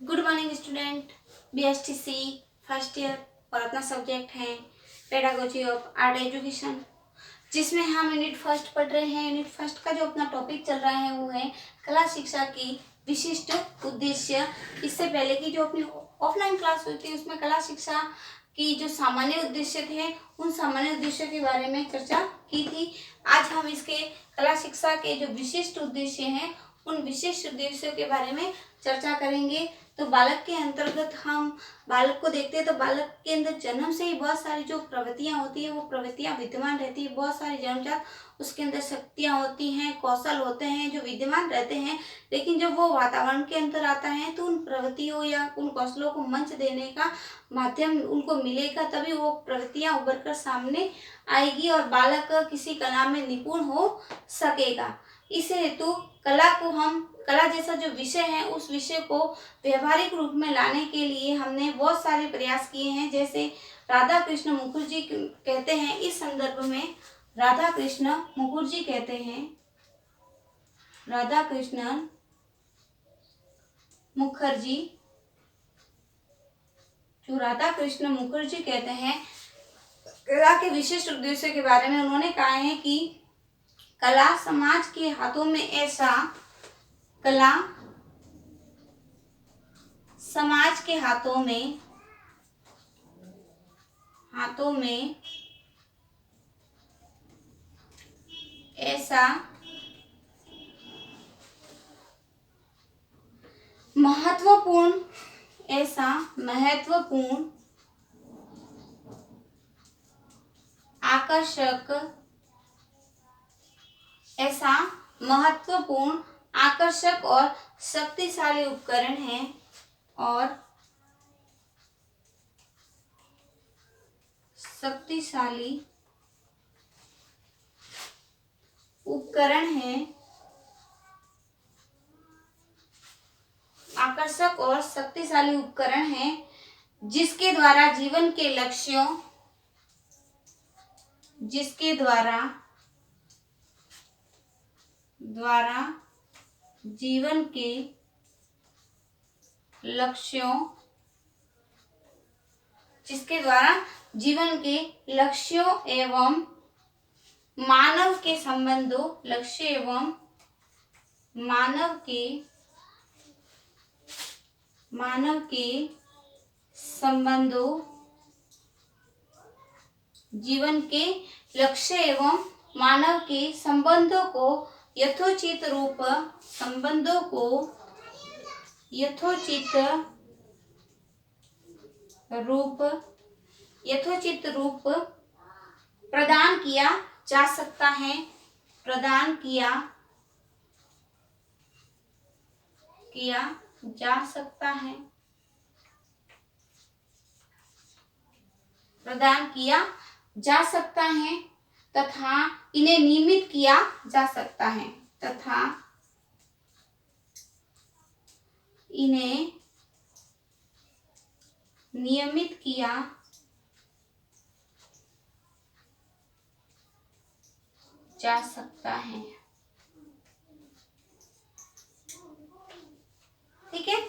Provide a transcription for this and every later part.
Good morning student. BSTC first year और अपना subject है पेडागोजी ऑफ आर्ट एजुकेशन, जिसमें हम यूनिट फर्स्ट पढ़ रहे हैं। यूनिट फर्स्ट का जो अपना टॉपिक चल रहा है वो है कला शिक्षा की विशिष्ट उद्देश्य। इससे पहले की जो अपनी ऑफलाइन क्लास होती है उसमें कला शिक्षा की जो सामान्य उद्देश्य थे उन सामान्य उद्देश्यों के बारे में चर्चा की थी। आज हम इसके कला शिक्षा के जो विशिष्ट उद्देश्य हैं उन विशिष्ट उद्देश्यों के बारे में चर्चा करेंगे। तो बालक के अंतर्गत हम बालक को देखते हैं तो बालक के अंदर जन्म से ही बहुत सारी जो प्रवृत्तियां होती है वो प्रवृत्तियां विद्यमान रहती है। बहुत सारी जन्मजात उसके अंदर शक्तियां होती हैं, कौशल होते हैं जो विद्यमान रहते हैं। लेकिन जब वो वातावरण के अंदर आता है तो उन प्रवृत्तियों या उन कौशलों को मंच देने का माध्यम उनको मिलेगा, तभी वो प्रवृत्तियां उभर कर सामने आएगी और बालक किसी कला में निपुण हो सकेगा। इस हेतु कला जैसा जो विषय है उस विषय को व्यवहारिक रूप में लाने के लिए हमने बहुत सारे प्रयास किए हैं। जैसे राधा कृष्ण मुखर्जी कहते हैं, इस संदर्भ में राधा कृष्ण मुखर्जी कहते हैं, राधा कृष्ण मुखर्जी जो राधा कृष्ण मुखर्जी कहते हैं कला के विशिष्ट उद्देश्य के बारे में उन्होंने कहा है कि कला समाज के हाथों में ऐसा कला समाज के हाथों में ऐसा महत्वपूर्ण आकर्षक और शक्तिशाली उपकरण है आकर्षक और शक्तिशाली उपकरण है जिसके द्वारा जीवन के लक्ष्यों एवं मानव के संबंधों जीवन के लक्ष्य एवं मानव के संबंधों को यथोचित रूप प्रदान किया जा सकता है। प्रदान किया जा सकता है तथा इन्हें नियमित किया जा सकता है ठीक है।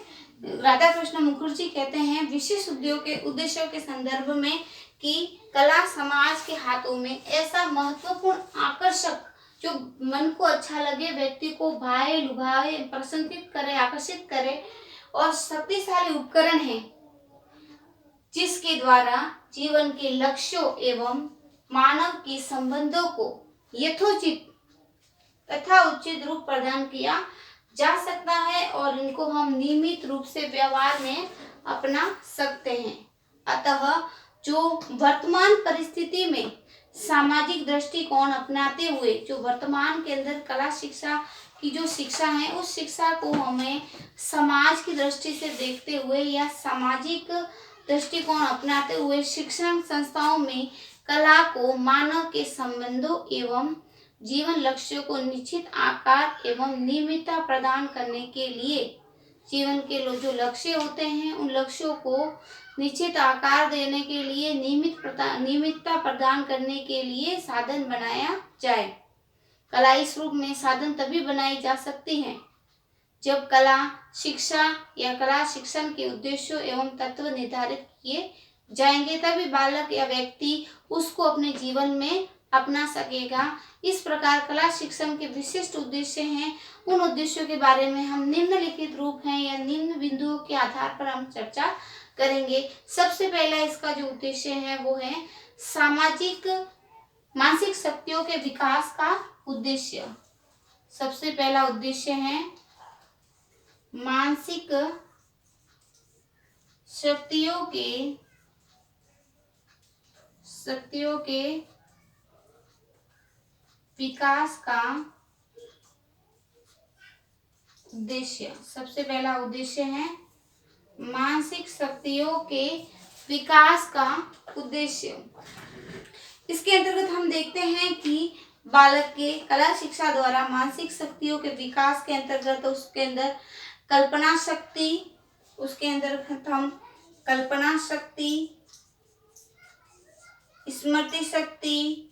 राधा कृष्ण मुखर्जी कहते हैं विशिष्ट उद्देश्यों के संदर्भ में कि कला समाज के हाथों में ऐसा महत्वपूर्ण आकर्षक जो मन को अच्छा लगे, व्यक्ति को भाए लुभाए, प्रसन्नित करे, आकर्षित करे और शक्तिशाली उपकरण है जिसके द्वारा जीवन के लक्ष्यों एवं मानव के संबंधों को यथोचित तथा उचित रूप प्रदान किया जा सकता है और इनको हम नियमित रूप से व्यवहार में अपना सकते हैं। अतः जो वर्तमान परिस्थिति में सामाजिक दृष्टिकोण अपनाते हुए जो वर्तमान के अंदर कला शिक्षा की जो शिक्षा है उस शिक्षा को हमें समाज की दृष्टि से देखते हुए या सामाजिक दृष्टिकोण अपनाते हुए शिक्षण संस्थाओं में कला को मानव के संबंधों एवं जीवन लक्ष्यों को निश्चित आकार एवं नियमितता प्रदान करने के लिए जीवन के जो लक्ष्य होते हैं उन लक्ष्यों को निश्चित आकार देने के लिए नियमितता प्रदान करने के लिए साधन बनाया जाए। कला इस रूप में साधन तभी बनाई जा सकती है जब कला शिक्षा या कला शिक्षण के उद्देश्यों एवं तत्व निर्धारित किए जाएंगे तभी बालक या व्यक्ति उसको अपने जीवन में अपना सकेगा। इस प्रकार कला शिक्षण के विशिष्ट उद्देश्य हैं। उन उद्देश्यों के बारे में हम निम्नलिखित रूप हैं या निम्न बिंदुओं के आधार पर हम चर्चा करेंगे। सबसे पहला इसका जो उद्देश्य है वो है सामाजिक मानसिक शक्तियों के विकास का उद्देश्य। सबसे पहला उद्देश्य है मानसिक शक्तियों के विकास का उद्देश्य। सबसे पहला उद्देश्य है मानसिक शक्तियों के विकास का उद्देश्य। इसके अंतर्गत हम देखते हैं कि बालक के कला शिक्षा द्वारा मानसिक शक्तियों के विकास के अंतर्गत उसके अंदर कल्पना शक्ति, उसके अंतर्गत हम कल्पना शक्ति, स्मृति शक्ति,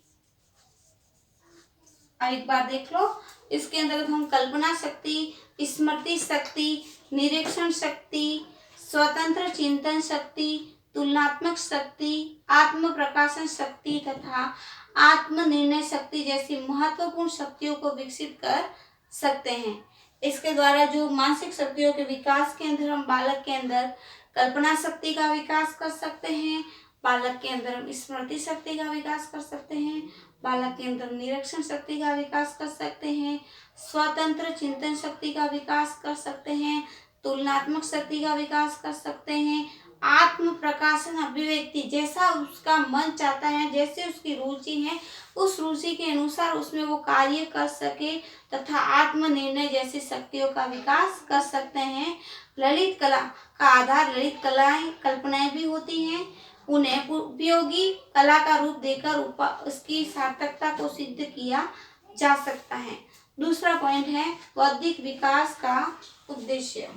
एक बार देख लो, इसके अंतर्गत हम कल्पना शक्ति, स्मृति शक्ति, निरीक्षण शक्ति, स्वतंत्र चिंतन शक्ति, तुलनात्मक शक्ति, आत्म प्रकाशन शक्ति तथा आत्म निर्णय शक्ति जैसी महत्वपूर्ण शक्तियों को विकसित कर सकते हैं। इसके द्वारा जो मानसिक शक्तियों के विकास के अंदर हम बालक के अंदर कल्पना शक्ति का विकास कर सकते हैं, बालक के अंदर हम स्मृति शक्ति का विकास कर सकते हैं, बालक के अंदर निरीक्षण शक्ति का विकास कर सकते हैं, स्वतंत्र चिंतन शक्ति का विकास कर सकते हैं, तुलनात्मक शक्ति का विकास कर सकते हैं, आत्म प्रकाशन अभिव्यक्ति जैसा उसका मन चाहता है, जैसे उसकी रुचि है उस रुचि के अनुसार उसमें वो कार्य कर सके तथा आत्म निर्णय जैसी शक्तियों का विकास कर सकते हैं। ललित कला का आधार ललित कलाएं कल्पनाएं भी होती हैं, उन्हें उपयोगी कला का रूप देकर उसकी सार्थकता को सिद्ध किया जा सकता है। दूसरा पॉइंट है बौद्धिक विकास का उद्देश्य।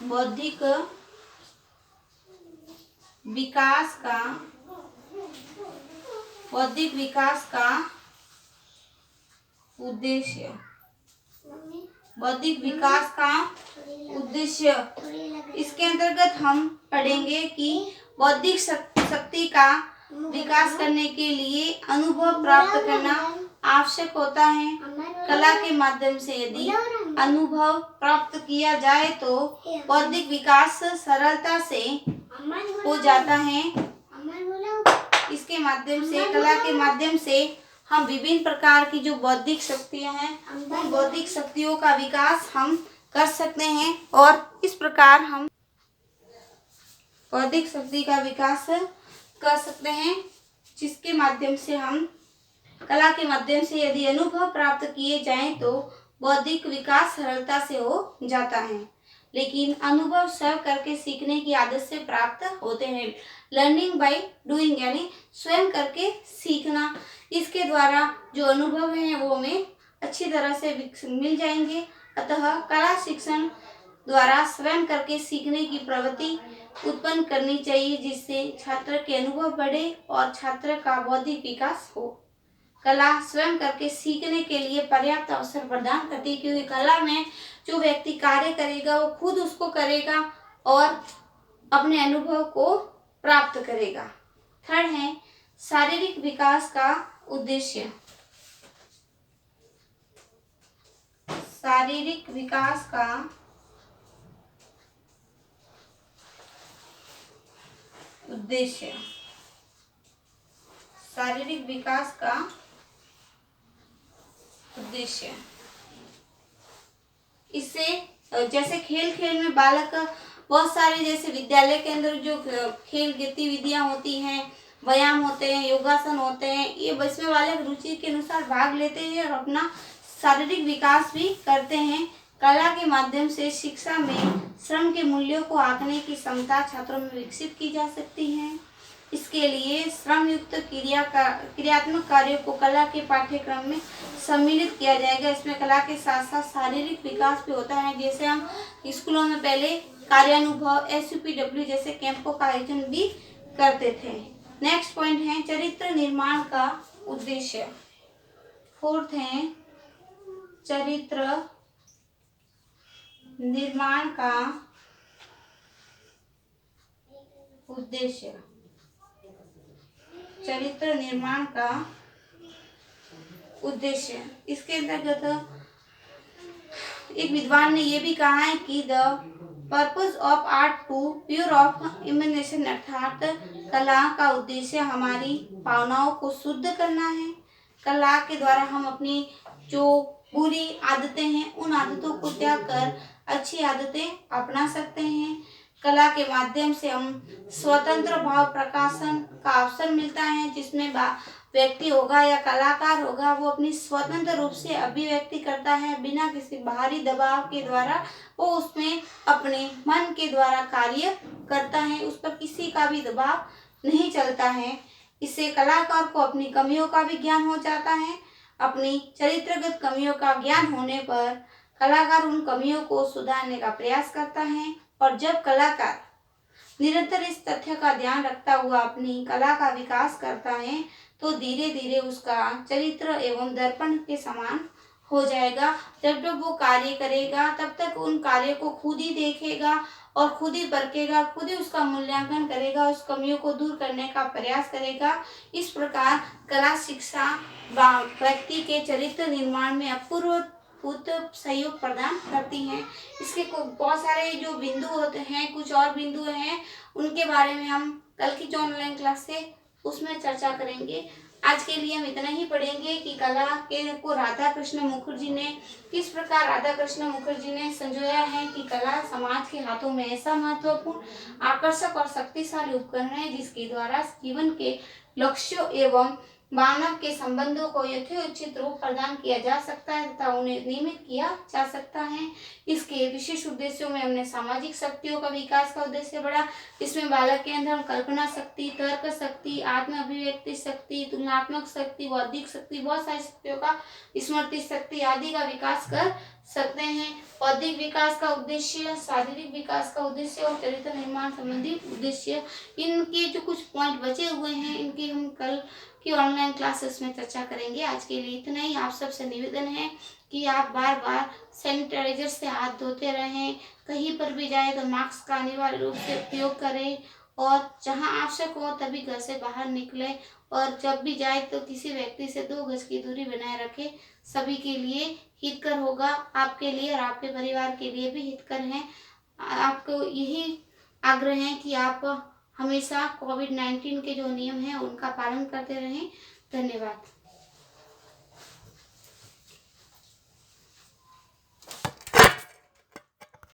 बौद्धिक विकास का उद्देश्य। बौद्धिक विकास का उद्देश्य इसके अंतर्गत हम पढ़ेंगे कि बौद्धिक शक्ति का विकास करने के लिए अनुभव प्राप्त करना आवश्यक होता है। कला के माध्यम से यदि अनुभव प्राप्त किया जाए तो बौद्धिक विकास सरलता से हो जाता है। इसके माध्यम से कला के माध्यम से हम विभिन्न प्रकार की जो बौद्धिक शक्तियां हैं उन बौद्धिक शक्तियों का विकास हम कर सकते हैं और इस प्रकार हम बौद्धिक शक्ति का विकास कर सकते हैं, जिसके माध्यम से हम कला के माध्यम से यदि अनुभव प्राप्त किए जाएं तो बौद्धिक विकास सरलता से हो जाता है। लेकिन अनुभव स्वयं करके सीखने की आदत से प्राप्त होते हैं। लर्निंग बाय डूइंग यानी स्वयं करके सीखना, इसके द्वारा जो अनुभव है वो हमें अच्छी तरह से मिल जाएंगे। अतः कला शिक्षण द्वारा स्वयं करके सीखने की प्रवृत्ति उत्पन्न करनी चाहिए, जिससे छात्र के अनुभव बढ़े और छात्र का बौद्धिक विकास हो। कला स्वयं करके सीखने के लिए पर्याप्त अवसर प्रदान करती है, क्योंकि कला में जो व्यक्ति कार्य करेगा वो खुद उसको करेगा और अपने अनुभव को प्राप्त करेगा। थर्ड है शारीरिक विकास का उद्देश्य। शारीरिक विकास का उद्देश्य। शारीरिक विकास का उद्देश्य इससे जैसे खेल में बालक बहुत सारे जैसे विद्यालय के अंदर जो खेल गतिविधियां होती हैं, व्यायाम होते हैं, योगासन होते हैं, ये इसमें बालक रुचि के अनुसार भाग लेते हैं और अपना शारीरिक विकास भी करते हैं। कला के माध्यम से शिक्षा में श्रम के मूल्यों को आंकने की क्षमता छात्रों में विकसित की जा सकती है। इसके लिए श्रम युक्त क्रियात्मक कार्यों को कला के पाठ्यक्रम में सम्मिलित किया जाएगा। इसमें कला के साथ साथ शारीरिक विकास भी होता है, जैसे हम स्कूलों में पहले कार्यानुभव SUPW जैसे कैंपों का आयोजन भी करते थे। नेक्स्ट पॉइंट है चरित्र निर्माण का उद्देश्य। फोर्थ है चरित्र निर्माण का उद्देश्य, चरित्र निर्माण का उद्देश्य। इसके अंतर्गत एक विद्वान ने यह भी कहा है कि the purpose of art to pure of imagination, अर्थात कला का उद्देश्य हमारी भावनाओं को शुद्ध करना है। कला के द्वारा हम अपनी जो बुरी आदतें हैं उन आदतों को त्याग कर अच्छी आदतें अपना सकते हैं। कला के माध्यम से हम स्वतंत्र भाव प्रकाशन का अवसर मिलता है, जिसमें व्यक्ति होगा या कलाकार होगा वो अपनी स्वतंत्र रूप से अभिव्यक्ति करता है, बिना किसी बाहरी दबाव के द्वारा वो उसमें अपने मन के द्वारा कार्य करता है, उस पर किसी का भी दबाव नहीं चलता है। इससे कलाकार को अपनी कमियों का भी ज्ञान हो जाता है। अपनी चरित्रगत कमियों का ज्ञान होने पर कलाकार उन कमियों को सुधारने का प्रयास करता है, और जब कलाकार निरंतर इस तथ्य का ध्यान रखता हुआ अपनी कला का विकास करता है तो धीरे धीरे उसका चरित्र एवं दर्पण के समान हो जाएगा। जब जब वो कार्य करेगा तब तक उन कार्यों को खुद ही देखेगा और खुद ही परखेगा, खुद ही उसका मूल्यांकन करेगा, उस कमियों को दूर करने का प्रयास करेगा। इस प्रकार कला शिक्षा व्यक्ति के चरित्र निर्माण में अपूर्व सहयोग प्रदान करती हैं। इसके बहुत सारे जो बिंदु होते हैं, कुछ और बिंदु हैं, उनके बारे में हम कल की जो ऑनलाइन क्लास से उसमें चर्चा करेंगे। आज के लिए हम इतना ही पढ़ेंगे कि कला के को राधा कृष्ण मुखर्जी ने किस प्रकार संजोया है कि कला समाज के हाथों में ऐसा महत्वपूर्ण, आकर्षक और शक्तिशाली उपकरण है जिसके द्वारा जीवन के लक्ष्यों एवं मानव के संबंधों को यथोचित रूप प्रदान किया जा सकता है तथा उन्हें नियमित किया जा सकता है। इसके विशेष उद्देश्यों में हमने सामाजिक शक्तियों का विकास का उद्देश्य बढ़ा। इसमें बालक के अंदर हम कल्पना शक्ति, तर्क शक्ति, आत्म अभिव्यक्ति शक्ति, तुलनात्मक शक्ति, बौद्धिक शक्ति, बहुत सारी शक्तियों का, स्मृति शक्ति आदि का विकास कर सकते हैं। बौद्धिक विकास का उद्देश्य, शारीरिक विकास का उद्देश्य और चरित्र निर्माण संबंधी उद्देश्य, इनके जो कुछ पॉइंट बचे हुए हैं इनकी हम कल की ऑनलाइन क्लासेस में चर्चा करेंगे। आज के लिए इतना ही। आप सबसे निवेदन है कि आप बार बार सैनिटाइजर से हाथ धोते रहें, कहीं पर भी जाए तो मास्क का अनिवार्य रूप से उपयोग करें, और जहां आवश्यक हो तभी घर से बाहर निकले, और जब भी जाए तो किसी व्यक्ति से 2 गज की दूरी बनाए रखें। सभी के लिए हितकर होगा, आपके लिए और आपके परिवार के लिए भी हितकर है। आपको यही आग्रह है कि आप हमेशा कोविड-19 के जो नियम हैं उनका पालन करते रहें। धन्यवाद।